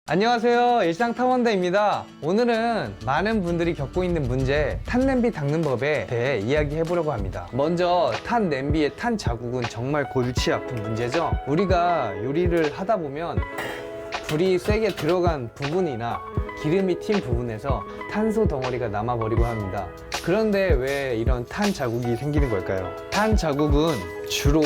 안녕하세요, 일상탐험대입니다. 오늘은 많은 분들이 겪고 있는 문제, 탄냄비 닦는 법에 대해 이야기해 보려고 합니다. 먼저 탄 냄비의 탄 자국은 정말 골치 아픈 문제죠. 우리가 요리를 하다 보면 불이 세게 들어간 부분이나 기름이 튄 부분에서 탄소 덩어리가 남아버리고 합니다. 그런데 왜 이런 탄 자국이 생기는 걸까요? 탄 자국은 주로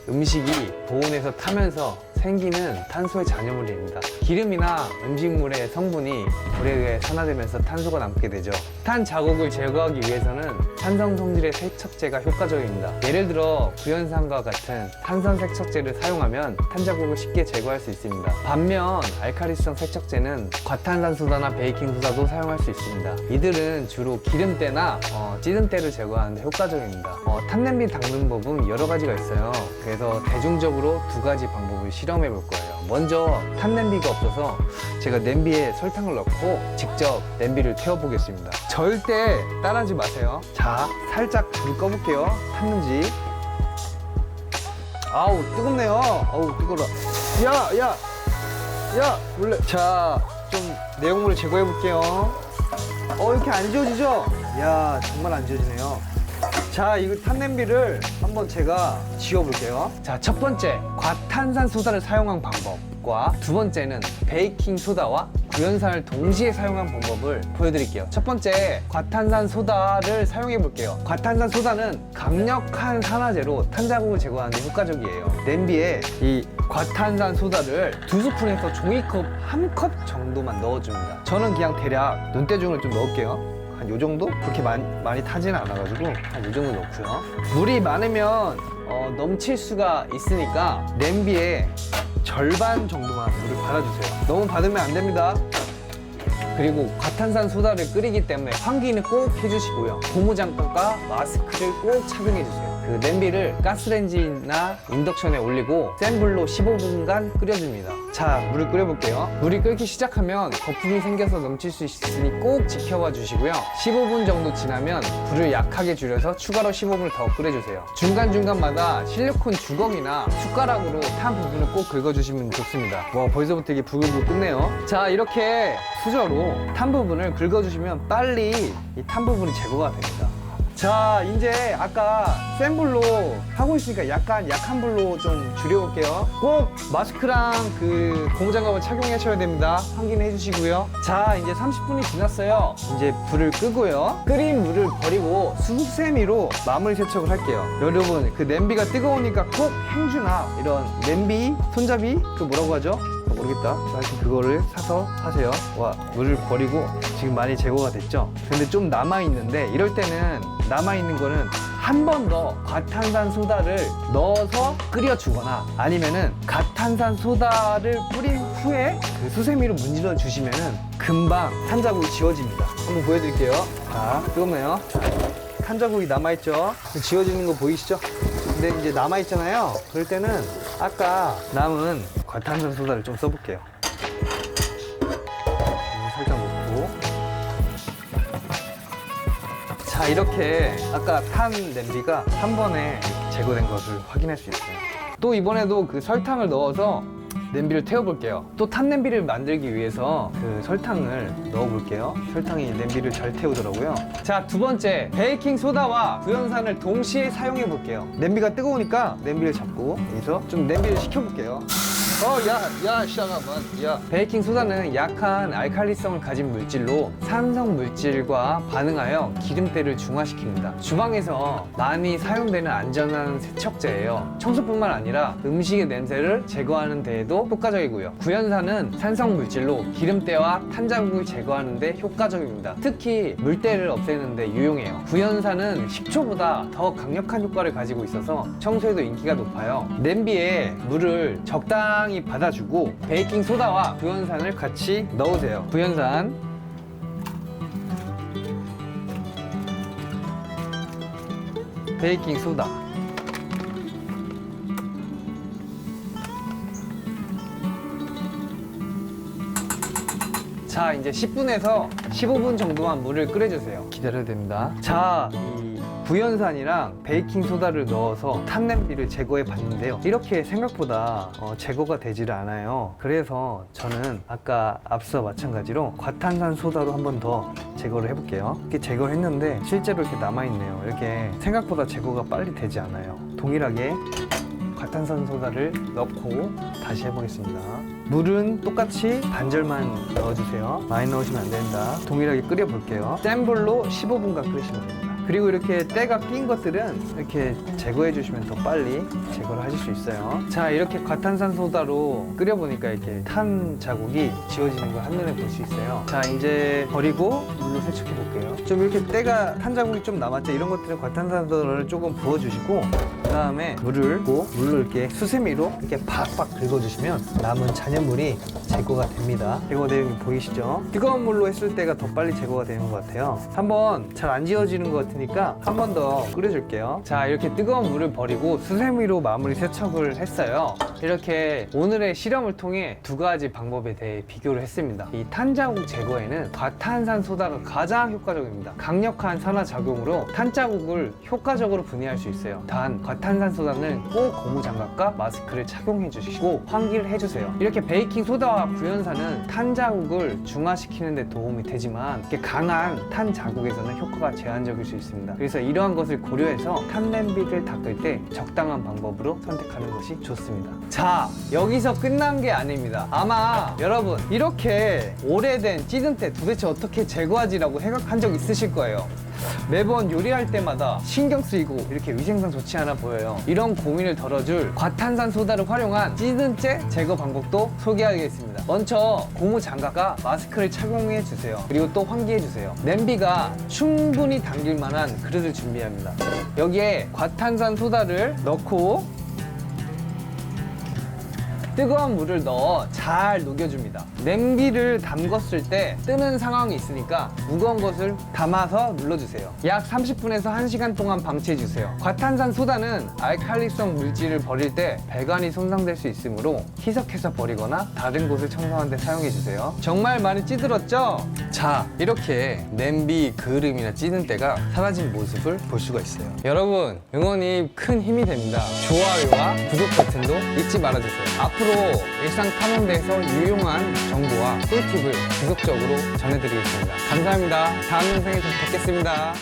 음식이 보온에서 타면서 생기는 탄소의 잔여물입니다. 기름이나 음식물의 성분이 불에 의해 산화되면서 탄소가 남게 되죠. 탄 자국을 제거하기 위해서는 산성 성질의 세척제가 효과적입니다. 예를 들어 구연산과 같은 탄산 세척제를 사용하면 탄 자국을 쉽게 제거할 수 있습니다. 반면 알칼리성 세척제는 과탄산소다나 베이킹소다도 사용할 수 있습니다. 이들은 주로 기름때나 찌든때를 제거하는 데 효과적입니다. 탄냄비 닦는 법은 여러 가지가 있어요. 그래서 대중적으로 두 가지 방법을 실험해 볼 거예요. 먼저 탄냄비가 없어서 제가 냄비에 설탕을 넣고 직접 냄비를 태워 보겠습니다. 절대 따라하지 마세요. 자, 살짝 불 꺼볼게요. 탔는지. 아우, 뜨겁네요. 아우, 뜨거라. 야, 원래. 자, 좀 내용물을 제거해 볼게요. 이렇게 안 지워지죠? 야, 정말 안 지워지네요. 자, 이거 탄냄비를 한번 제가 지워볼게요. 자, 첫 번째, 과탄산소다를 사용한 방법과 두 번째는 베이킹소다와 구연산을 동시에 사용한 방법을 보여드릴게요. 첫 번째, 과탄산소다를 사용해 볼게요. 과탄산소다는 강력한 산화제로 탄자국을 제거하는 데 효과적이에요. 냄비에 이 과탄산소다를 2스푼에서 종이컵 1컵 정도만 넣어줍니다. 저는 그냥 대략 눈대중을 좀 넣을게요. 한 요 정도? 그렇게 많이 타지는 않아가지고 한 요 정도 넣고요. 물이 많으면 넘칠 수가 있으니까 냄비에 절반 정도만 물을 받아주세요. 너무 받으면 안 됩니다. 그리고 과탄산 소다를 끓이기 때문에 환기는 꼭 해주시고요. 고무장갑과 마스크를 꼭 착용해주세요. 그 냄비를 가스레인지나 인덕션에 올리고 센 불로 15분간 끓여줍니다. 자, 물을 끓여볼게요. 물이 끓기 시작하면 거품이 생겨서 넘칠 수 있으니 꼭 지켜봐 주시고요. 15분 정도 지나면 불을 약하게 줄여서 추가로 15분을 더 끓여주세요. 중간중간마다 실리콘 주걱이나 숟가락으로 탄 부분을 꼭 긁어주시면 좋습니다. 와, 벌써부터 이게 부글부글 끓네요. 자, 이렇게 수저로 탄 부분을 긁어주시면 빨리 이 탄 부분이 제거가 됩니다. 자, 이제 아까 센 불로 하고 있으니까 약간 약한 불로 좀 줄여볼게요. 꼭 마스크랑 그 고무장갑을 착용하셔야 됩니다. 확인해 주시고요. 자, 이제 30분이 지났어요. 이제 불을 끄고요. 끓인 물을 버리고 수세미로 마무리 세척을 할게요. 여러분, 그 냄비가 뜨거우니까 꼭 행주나 이런 냄비 손잡이 그 뭐라고 하죠? 모르겠다. 하여튼 그거를 사서 하세요. 와, 물을 버리고 지금 많이 제거가 됐죠? 근데 좀 남아있는데 이럴 때는 남아있는 거는 한 번 더 과탄산 소다를 넣어서 끓여주거나 아니면은 과탄산 소다를 뿌린 후에 그 수세미로 문질러 주시면은 금방 탄자국이 지워집니다. 한번 보여드릴게요. 자, 뜨겁네요. 탄자국이 남아있죠? 지워지는 거 보이시죠? 근데 이제 남아있잖아요. 그럴 때는 아까 남은 과탄산 소다를 좀 써볼게요. 살짝 넣고. 자, 이렇게 아까 탄 냄비가 한 번에 제거된 것을 확인할 수 있어요. 또 이번에도 그 설탕을 넣어서 냄비를 태워볼게요. 또 탄 냄비를 만들기 위해서 그 설탕을 넣어볼게요. 설탕이 냄비를 잘 태우더라고요. 자, 두 번째, 베이킹 소다와 구연산을 동시에 사용해 볼게요. 냄비가 뜨거우니까 냄비를 잡고 여기서 좀 냄비를 식혀볼게요. 잠깐만. 베이킹 소다는 약한 알칼리성을 가진 물질로 산성 물질과 반응하여 기름때를 중화시킵니다. 주방에서 많이 사용되는 안전한 세척제예요. 청소뿐만 아니라 음식의 냄새를 제거하는 데에도 효과적이고요. 구연산은 산성 물질로 기름때와 탄자국을 제거하는 데 효과적입니다. 특히 물때를 없애는 데 유용해요. 구연산은 식초보다 더 강력한 효과를 가지고 있어서 청소에도 인기가 높아요. 냄비에 물을 적당히 받아주고 베이킹 소다와 구연산을 같이 넣으세요. 구연산, 베이킹 소다. 자, 이제 10분에서 15분 정도만 물을 끓여주세요. 기다려야 됩니다. 자, 이 구연산이랑 베이킹소다를 넣어서 탄 냄비를 제거해 봤는데요. 이렇게 생각보다 제거가 되지를 않아요. 그래서 저는 아까 앞서 마찬가지로 과탄산소다로 한 번 더 제거를 해볼게요. 이렇게 제거를 했는데 실제로 이렇게 남아있네요. 이렇게 생각보다 제거가 빨리 되지 않아요. 동일하게 과탄산소다를 넣고 다시 해보겠습니다. 물은 똑같이 반절만 넣어주세요. 많이 넣으시면 안 된다. 동일하게 끓여볼게요. 센 불로 15분간 끓이시면 됩니다. 그리고 이렇게 때가 낀 것들은 이렇게 제거해 주시면 더 빨리 제거를 하실 수 있어요. 자, 이렇게 과탄산소다로 끓여보니까 이렇게 탄 자국이 지워지는 걸 한눈에 볼 수 있어요. 자, 이제 버리고 물로 세척해 볼게요. 좀 이렇게 때가 탄 자국이 좀 남았죠? 이런 것들은 과탄산소다를 조금 부어주시고 그 다음에 물을 붓고 물로 이렇게 수세미로 이렇게 팍팍 긁어주시면 남은 잔여물이 제거가 됩니다. 제거되는 게 보이시죠? 뜨거운 물로 했을 때가 더 빨리 제거가 되는 것 같아요. 한번 잘 안 지워지는 것 같으니까 한 번 더 끓여줄게요. 자, 이렇게 뜨거운 물을 버리고 수세미로 마무리 세척을 했어요. 이렇게 오늘의 실험을 통해 두 가지 방법에 대해 비교를 했습니다. 이 탄자국 제거에는 과탄산소다가 가장 효과적입니다. 강력한 산화작용으로 탄자국을 효과적으로 분해할 수 있어요. 단 과탄산소다는 꼭 고무장갑과 마스크를 착용해 주시고 환기를 해주세요. 이렇게 베이킹소다와 구연산은 탄자국을 중화시키는 데 도움이 되지만 이렇게 강한 탄자국에서는 효과가 제한적일 수 있습니다. 그래서 이러한 것을 고려해서 탄냄비를 닦을 때 적당한 방법으로 선택하는 것이 좋습니다. 자, 여기서 끝난 게 아닙니다. 아마 여러분 이렇게 오래된 찌든때 도대체 어떻게 제거하지라고 생각한 적 있으실 거예요. 매번 요리할 때마다 신경 쓰이고 이렇게 위생상 좋지 않아 보여요. 이런 고민을 덜어줄 과탄산소다를 활용한 찌든째 제거 방법도 소개하겠습니다. 먼저 고무 장갑과 마스크를 착용해 주세요. 그리고 또 환기해 주세요. 냄비가 충분히 당길 만한 그릇을 준비합니다. 여기에 과탄산소다를 넣고 뜨거운 물을 넣어 잘 녹여줍니다. 냄비를 담궜을 때 뜨는 상황이 있으니까 무거운 것을 담아서 눌러주세요. 약 30분에서 1시간 동안 방치해주세요. 과탄산소다는 알칼리성 물질을 버릴 때 배관이 손상될 수 있으므로 희석해서 버리거나 다른 곳을 청소하는 데 사용해주세요. 정말 많이 찌들었죠? 자, 이렇게 냄비 그을음이나 찌든 때가 사라진 모습을 볼 수가 있어요. 여러분, 응원이 큰 힘이 됩니다. 좋아요와 구독 버튼도 잊지 말아주세요. 앞으로 일상 탐험대에서 유용한 정보와 꿀팁을 지속적으로 전해드리겠습니다. 감사합니다. 다음 영상에서 뵙겠습니다.